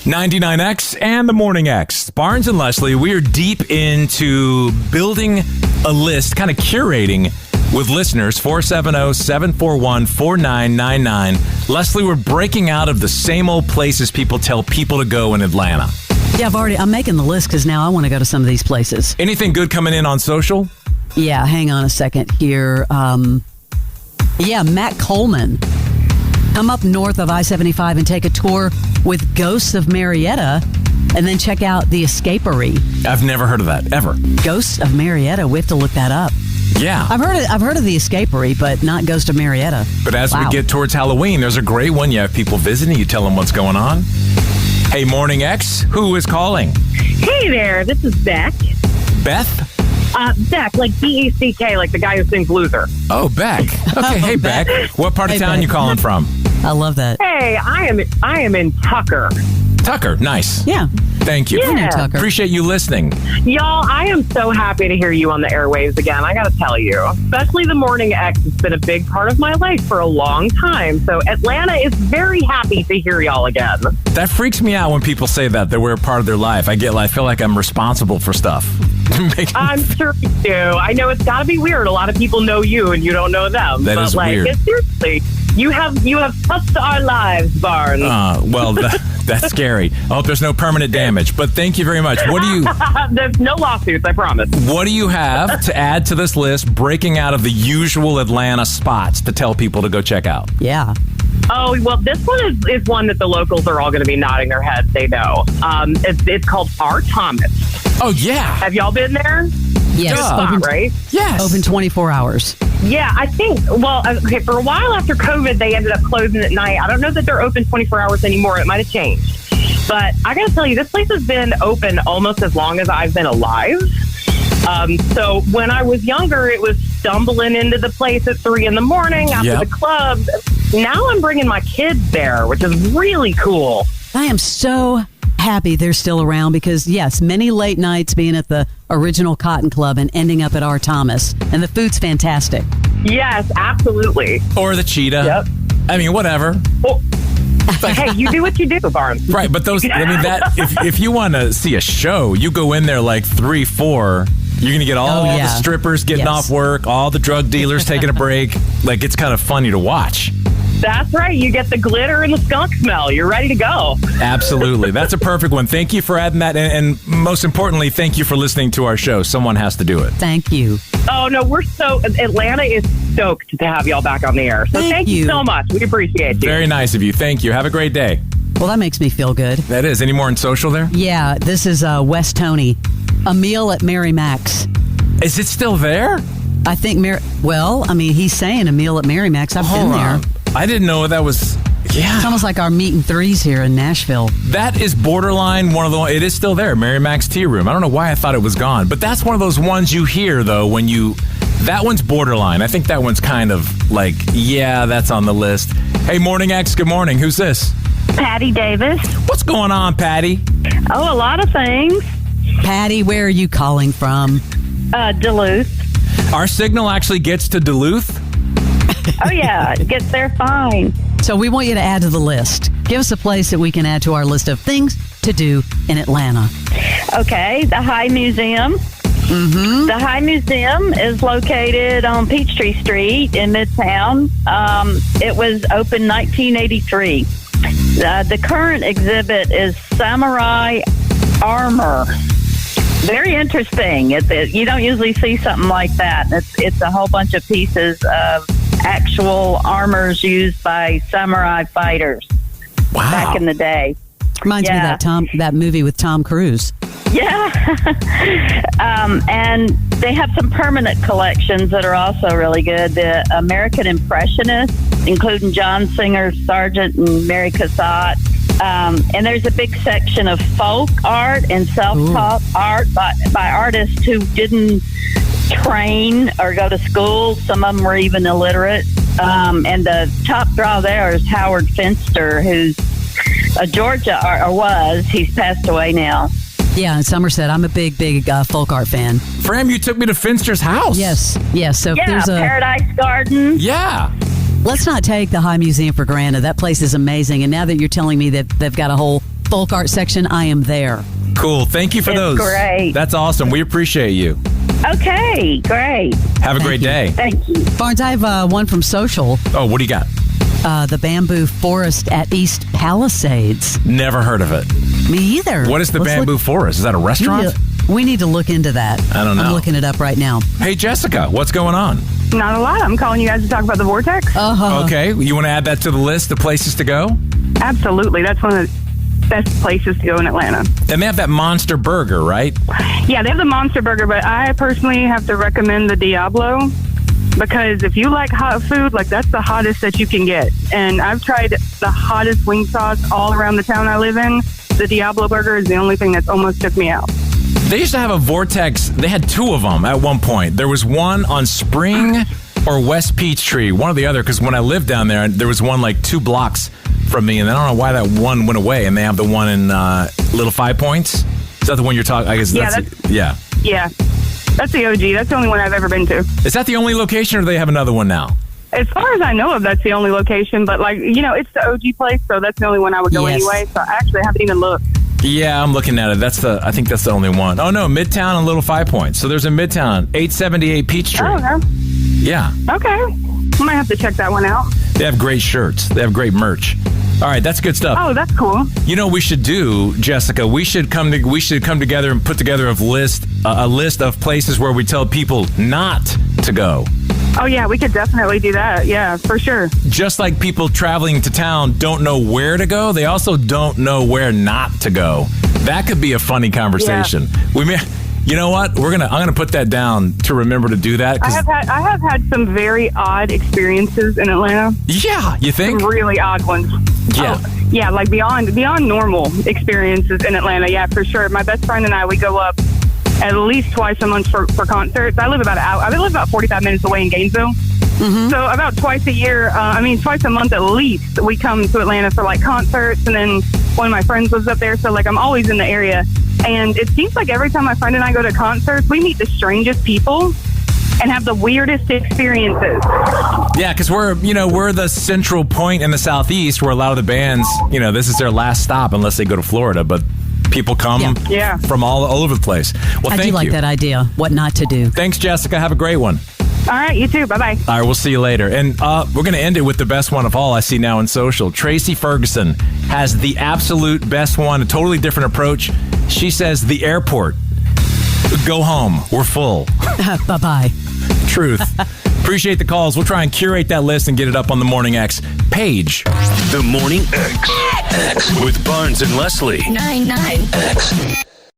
99X and the Morning X. Barnes and Leslie, we are deep into building a list, kind of curating with listeners, 470-741-4999. Leslie, we're breaking out of the same old places people tell people to go in Atlanta. Yeah, I'm making the list because now I want to go to some of these places. Anything good coming in on social? Yeah, hang on a second here. Matt Coleman. Come up north of I-75 and take a tour with Ghosts of Marietta, and then check out the Escapery. I've never heard of that, ever. Ghosts of Marietta. We have to look that up. Yeah. I've heard of the Escapery, but not Ghost of Marietta. But as we get towards Halloween, there's a great one. You have people visiting. You tell them what's going on. Hey, Morning X, who is calling? Hey there, this is Beck. Beth? Beck, like B-E-C-K, like the guy who sings Loser. Oh, Beck. Okay, hey, Beck. What part of town Beck. you calling from? I love that. Hey, I am in Tucker. Tucker, nice. Yeah. Thank you. Yeah. I know Tucker. Appreciate you listening. Y'all, I am so happy to hear you on the airwaves again. I got to tell you, especially the Morning X has been a big part of my life for a long time. So Atlanta is very happy to hear y'all again. That freaks me out when people say that we're a part of their life. I feel like I'm responsible for stuff. I'm sure you do. I know it's got to be weird. A lot of people know you and you don't know them. That is weird. Seriously, you have touched our lives, Barnes. That's scary. I hope there's no permanent damage. But thank you very much. There's no lawsuits, I promise. What do you have to add to this list, breaking out of the usual Atlanta spots to tell people to go check out? Yeah. Oh, well, this one is one that the locals are all going to be nodding their heads. They know. It's called R. Thomas. Oh, yeah. Have y'all been there? Yes. Right? Yes. Open 24 hours. Yeah, I think, for a while after COVID, they ended up closing at night. I don't know that they're open 24 hours anymore. It might have changed. But I got to tell you, this place has been open almost as long as I've been alive. So when I was younger, it was stumbling into the place at 3 a.m. after the club. Now I'm bringing my kids there, which is really cool. I am so happy they're still around because, yes, many late nights being at the original Cotton Club and ending up at R. Thomas. And the food's fantastic. Yes, absolutely. Or the cheetah. Yep. I mean, whatever. Well, hey, you do what you do, Barnes. Right, but if you want to see a show, you go in there like 3, 4. You're going to get all the strippers getting off work, all the drug dealers taking a break. Like, it's kind of funny to watch. That's right. You get the glitter and the skunk smell. You're ready to go. Absolutely. That's a perfect one. Thank you for adding that. And most importantly, thank you for listening to our show. Someone has to do it. Thank you. Oh, no, Atlanta is stoked to have y'all back on the air. So thank you so much. We appreciate you. Very nice of you. Thank you. Have a great day. Well, that makes me feel good. That is. Any more in social there? Yeah, this is West Tony. A meal at Mary Mac's. Is it still there? I think he's saying a meal at Mary Mac's. I've been there. I didn't know that was... Yeah. It's almost like our meet and threes here in Nashville. That is borderline one of the... It is still there, Mary Mac's Tea Room. I don't know why I thought it was gone. But that's one of those ones you hear, though, when you... That one's borderline. I think that one's kind of like, yeah, that's on the list. Hey, Morning X, good morning. Who's this? Patty Davis. What's going on, Patty? Oh, a lot of things. Patty, where are you calling from? Duluth. Our signal actually gets to Duluth? Oh, yeah. It gets there fine. So we want you to add to the list. Give us a place that we can add to our list of things to do in Atlanta. Okay. The High Museum. Mm-hmm. The High Museum is located on Peachtree Street in Midtown. It was opened 1983. The current exhibit is samurai armor. Very interesting. You don't usually see something like that. It's a whole bunch of pieces of actual armors used by samurai fighters back in the day. Reminds me of that movie with Tom Cruise. Yeah. And they have some permanent collections that are also really good. The American Impressionists, including John Singer Sargent and Mary Cassatt. And there's a big section of folk art and self-taught art by artists who didn't train or go to school. Some of them were even illiterate. And the top draw there is Howard Finster, who's a Georgia he's passed away now. Yeah, in Somerset. I'm a big folk art fan. Fram, you took me to Finster's house. Yes. So there's Paradise Garden. Yeah. Let's not take the High Museum for granted. That place is amazing. And now that you're telling me that they've got a whole folk art section, I am there. Cool. Thank you for It's those. great. That's awesome. We appreciate you. Okay, great. Have a great you. day. Thank you. Barnes, I have one from Social, Oh, what do you got? the bamboo forest at East Palisades. Never heard of it. Me either. What is the Let's bamboo look- forest? Is that a restaurant? We need to look into that. I don't know. I'm looking it up right now. Hey, Jessica, what's going on? Not a lot. I'm calling you guys to talk about the vortex. Okay, you want to add that to the list of places to go? Absolutely. That's one of the best places to go in Atlanta. And they have that monster burger, right? Yeah, they have the Monster Burger, but I personally have to recommend the Diablo because if you like hot food, like that's the hottest that you can get. And I've tried the hottest wing sauce all around the town I live in. The Diablo Burger is the only thing that's almost took me out. They used to have a Vortex. They had two of them at one point. There was one on Spring or West Peachtree, one or the other, because when I lived down there was one like 2 blocks from me, and I don't know why that one went away, and they have the one in Little 5 Points. Is that the one you're talking? I guess Yeah, Yeah, that's the OG. That's the only one I've ever been to. Is that the only location, or do they have another one now? As far as I know of, that's the only location. But, like, you know, it's the OG place, so that's the only one I would go Yes. anyway. So I actually haven't even looked. Yeah, I'm looking at it. I think that's the only one. Oh no, Midtown and Little 5 Points. So there's a Midtown, 878 Peachtree. Oh, okay. Yeah, Okay. I might have to check that one out. they have great shirts. They have great merch. All right, that's good stuff. Oh, that's cool. You know what we should do, Jessica? We should come together and put together a list of places where we tell people not to go. Oh, yeah, we could definitely do that. Yeah, for sure. Just like people traveling to town don't know where to go, they also don't know where not to go. That could be a funny conversation. We may, you know what? I'm gonna put that down to remember to do that. I have had some very odd experiences in Atlanta. Yeah, you think? Some really odd ones. Yeah. Oh, yeah, like beyond normal experiences in Atlanta. Yeah, for sure. My best friend and I, we go up at least twice a month for concerts. I live about 45 minutes away in Gainesville. Mm-hmm. So about twice a month at least, we come to Atlanta for like concerts, and then one of my friends lives up there, so like I'm always in the area. And it seems like every time my friend and I go to concerts, we meet the strangest people and have the weirdest experiences. Yeah, because we're the central point in the Southeast where a lot of the bands, this is their last stop unless they go to Florida, but people come from all over the place. Well, I thank do like you. that idea, what not to do. Thanks, Jessica. Have a great one. All right, you too. Bye-bye. All right, we'll see you later. And we're going to end it with the best one of all I see now in social. Tracy Ferguson has the absolute best one, a totally different approach. She says the airport. Go home. We're full. Bye-bye. Truth. Appreciate the calls. We'll try and curate that list and get it up on the Morning X page. The Morning X with Barnes and Leslie. 99X.